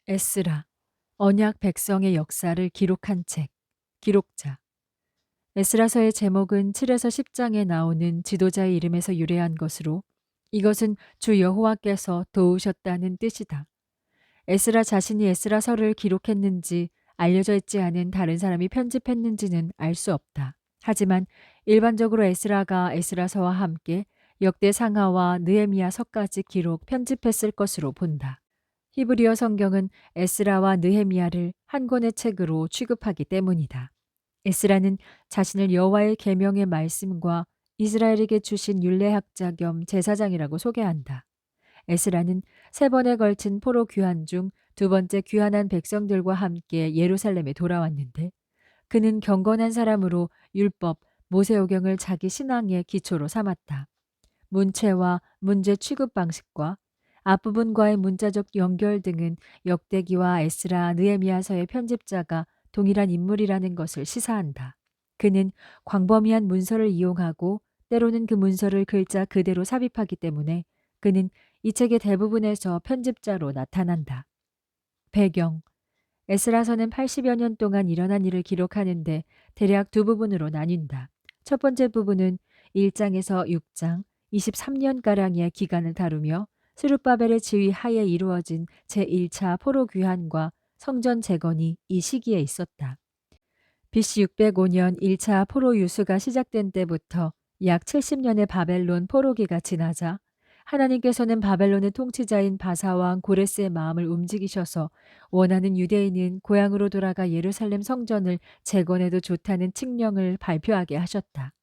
에스라, 언약 백성의 역사를 기록한 책. 기록자. 에스라서의 제목은 7에서 10장에 나오는 지도자의 이름에서 유래한 것으로 이것은 주 여호와께서 도우셨다는 뜻이다. 에스라 자신이 에스라서를 기록했는지 알려져 있지 않은 다른 사람이 편집했는지는 알 수 없다. 하지만 일반적으로 에스라가 에스라서와 함께 역대 상하와 느헤미야서까지 기록 편집했을 것으로 본다. 히브리어 성경은 에스라와 느헤미야를 한 권의 책으로 취급하기 때문이다. 에스라는 자신을 여호와의 계명의 말씀과 이스라엘에게 주신 율례학자 겸 제사장이라고 소개한다. 에스라는 세 번에 걸친 포로 귀환 중 두 번째 귀환한 백성들과 함께 예루살렘에 돌아왔는데 그는 경건한 사람으로 율법, 모세오경을 자기 신앙의 기초로 삼았다. 문체와 문제 취급 방식과 앞부분과의 문자적 연결 등은 역대기와 에스라, 느헤미야서의 편집자가 동일한 인물이라는 것을 시사한다. 그는 광범위한 문서를 이용하고 때로는 그 문서를 글자 그대로 삽입하기 때문에 그는 이 책의 대부분에서 편집자로 나타난다. 배경. 에스라서는 80여 년 동안 일어난 일을 기록하는데 대략 두 부분으로 나뉜다. 첫 번째 부분은 1장에서 6장 23년가량의 기간을 다루며 스룹바벨의 지휘 하에 이루어진 제1차 포로 귀환과 성전 재건이 이 시기에 있었다. BC 605년 1차 포로 유수가 시작된 때부터 약 70년의 바벨론 포로기가 지나자 하나님께서는 바벨론의 통치자인 바사왕 고레스의 마음을 움직이셔서 원하는 유대인은 고향으로 돌아가 예루살렘 성전을 재건해도 좋다는 칙령을 발표하게 하셨다.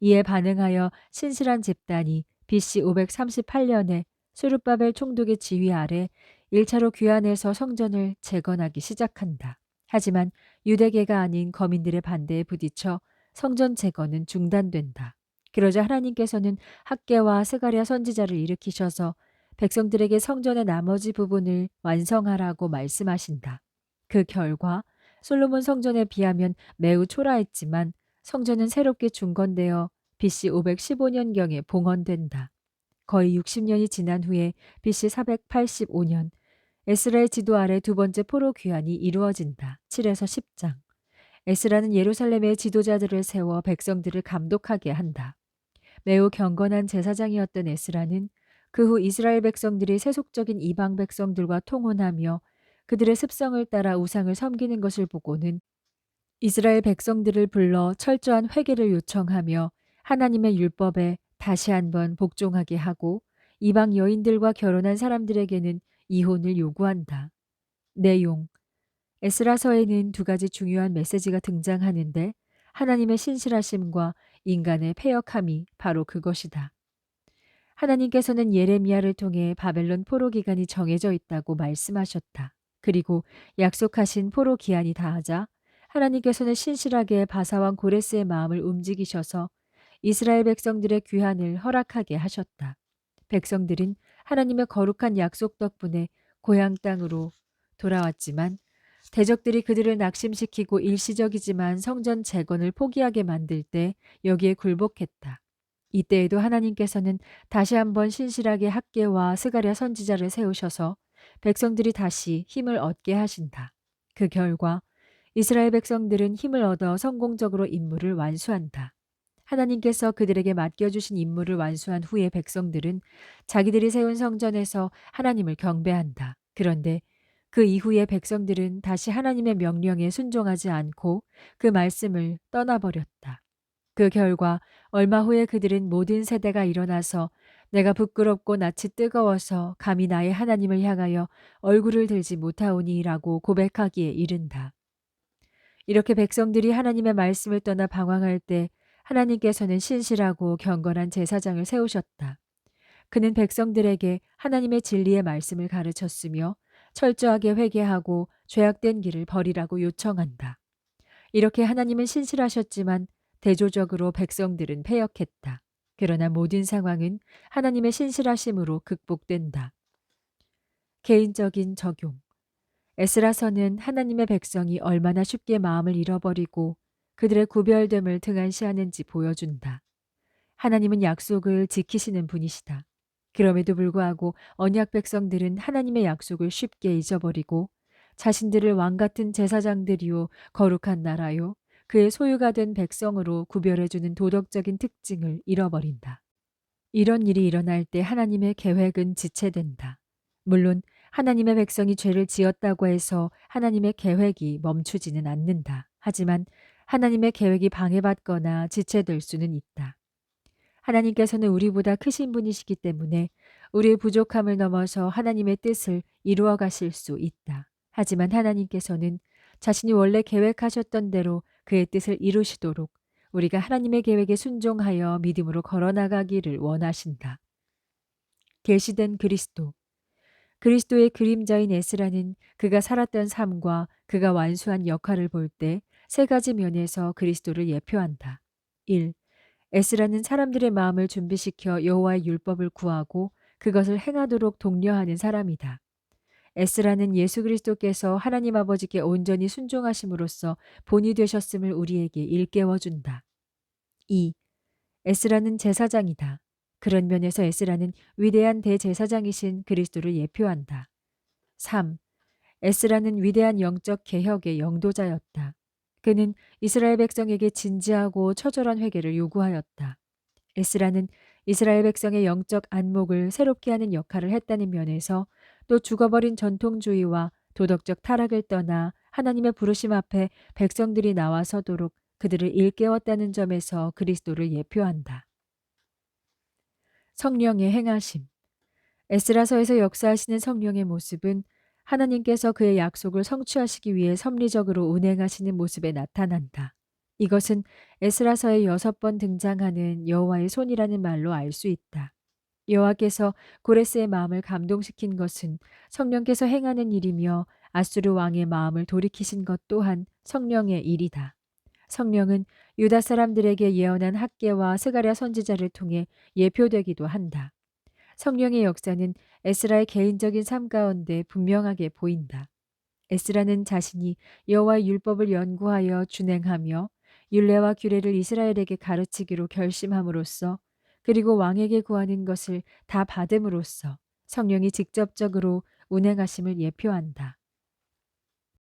이에 반응하여 신실한 집단이 BC 538년에 수르바벨 총독의 지휘 아래 1차로 귀환해서 성전을 재건하기 시작한다. 하지만 유대계가 아닌 거민들의 반대에 부딪혀 성전 재건은 중단된다. 그러자 하나님께서는 학개와 스가랴 선지자를 일으키셔서 백성들에게 성전의 나머지 부분을 완성하라고 말씀하신다. 그 결과 솔로몬 성전에 비하면 매우 초라했지만 성전은 새롭게 중건되어 BC 515년경에 봉헌된다. 거의 60년이 지난 후에 BC 485년 에스라의 지도 아래 두 번째 포로 귀환이 이루어진다. 7에서 10장. 에스라는 예루살렘의 지도자들을 세워 백성들을 감독하게 한다. 매우 경건한 제사장이었던 에스라는 그 후 이스라엘 백성들이 세속적인 이방 백성들과 통혼하며 그들의 습성을 따라 우상을 섬기는 것을 보고는 이스라엘 백성들을 불러 철저한 회개를 요청하며 하나님의 율법에 다시 한번 복종하게 하고 이방 여인들과 결혼한 사람들에게는 이혼을 요구한다. 내용. 에스라서에는 두 가지 중요한 메시지가 등장하는데 하나님의 신실하심과 인간의 패역함이 바로 그것이다. 하나님께서는 예레미야를 통해 바벨론 포로 기간이 정해져 있다고 말씀하셨다. 그리고 약속하신 포로 기한이 다하자 하나님께서는 신실하게 바사왕 고레스의 마음을 움직이셔서 이스라엘 백성들의 귀환을 허락하게 하셨다. 백성들은 하나님의 거룩한 약속 덕분에 고향 땅으로 돌아왔지만 대적들이 그들을 낙심시키고 일시적이지만 성전 재건을 포기하게 만들 때 여기에 굴복했다. 이때에도 하나님께서는 다시 한번 신실하게 학개와 스가랴 선지자를 세우셔서 백성들이 다시 힘을 얻게 하신다. 그 결과 이스라엘 백성들은 힘을 얻어 성공적으로 임무를 완수한다. 하나님께서 그들에게 맡겨주신 임무를 완수한 후에 백성들은 자기들이 세운 성전에서 하나님을 경배한다. 그런데 그 이후에 백성들은 다시 하나님의 명령에 순종하지 않고 그 말씀을 떠나버렸다. 그 결과 얼마 후에 그들은 모든 세대가 일어나서 내가 부끄럽고 낯이 뜨거워서 감히 나의 하나님을 향하여 얼굴을 들지 못하오니라고 고백하기에 이른다. 이렇게 백성들이 하나님의 말씀을 떠나 방황할 때 하나님께서는 신실하고 경건한 제사장을 세우셨다. 그는 백성들에게 하나님의 진리의 말씀을 가르쳤으며 철저하게 회개하고 죄악된 길을 버리라고 요청한다. 이렇게 하나님은 신실하셨지만 대조적으로 백성들은 패역했다. 그러나 모든 상황은 하나님의 신실하심으로 극복된다. 개인적인 적용. 에스라서는 하나님의 백성이 얼마나 쉽게 마음을 잃어버리고 그들의 구별됨을 등한시하는지 보여준다. 하나님은 약속을 지키시는 분이시다. 그럼에도 불구하고 언약 백성들은 하나님의 약속을 쉽게 잊어버리고 자신들을 왕 같은 제사장들이요 거룩한 나라요 그의 소유가 된 백성으로 구별해주는 도덕적인 특징을 잃어버린다. 이런 일이 일어날 때 하나님의 계획은 지체된다. 물론 하나님의 백성이 죄를 지었다고 해서 하나님의 계획이 멈추지는 않는다. 하지만 하나님의 계획이 방해받거나 지체될 수는 있다. 하나님께서는 우리보다 크신 분이시기 때문에 우리의 부족함을 넘어서 하나님의 뜻을 이루어 가실 수 있다. 하지만 하나님께서는 자신이 원래 계획하셨던 대로 그의 뜻을 이루시도록 우리가 하나님의 계획에 순종하여 믿음으로 걸어나가기를 원하신다. 계시된 그리스도. 그리스도의 그림자인 에스라는 그가 살았던 삶과 그가 완수한 역할을 볼 때 세 가지 면에서 그리스도를 예표한다. 1. 에스라는 사람들의 마음을 준비시켜 여호와의 율법을 구하고 그것을 행하도록 독려하는 사람이다. 에스라는 예수 그리스도께서 하나님 아버지께 온전히 순종하심으로써 본이 되셨음을 우리에게 일깨워 준다. 2. 에스라는 제사장이다. 그런 면에서 에스라는 위대한 대제사장이신 그리스도를 예표한다. 3. 에스라는 위대한 영적 개혁의 영도자였다. 그는 이스라엘 백성에게 진지하고 처절한 회개를 요구하였다. 에스라는 이스라엘 백성의 영적 안목을 새롭게 하는 역할을 했다는 면에서 또 죽어버린 전통주의와 도덕적 타락을 떠나 하나님의 부르심 앞에 백성들이 나와서도록 그들을 일깨웠다는 점에서 그리스도를 예표한다. 성령의 행하심. 에스라서에서 역사하시는 성령의 모습은 하나님께서 그의 약속을 성취하시기 위해 섭리적으로 운행하시는 모습에 나타난다. 이것은 에스라서에 6번 등장하는 여호와의 손이라는 말로 알 수 있다. 여호와께서 고레스의 마음을 감동시킨 것은 성령께서 행하는 일이며 아수르 왕의 마음을 돌이키신 것 또한 성령의 일이다. 성령은 유다 사람들에게 예언한 학개와 스가랴 선지자를 통해 예표되기도 한다. 성령의 역사는 에스라의 개인적인 삶 가운데 분명하게 보인다. 에스라는 자신이 여호와의 율법을 연구하여 준행하며 율례와 규례를 이스라엘에게 가르치기로 결심함으로써 그리고 왕에게 구하는 것을 다 받음으로써 성령이 직접적으로 운행하심을 예표한다.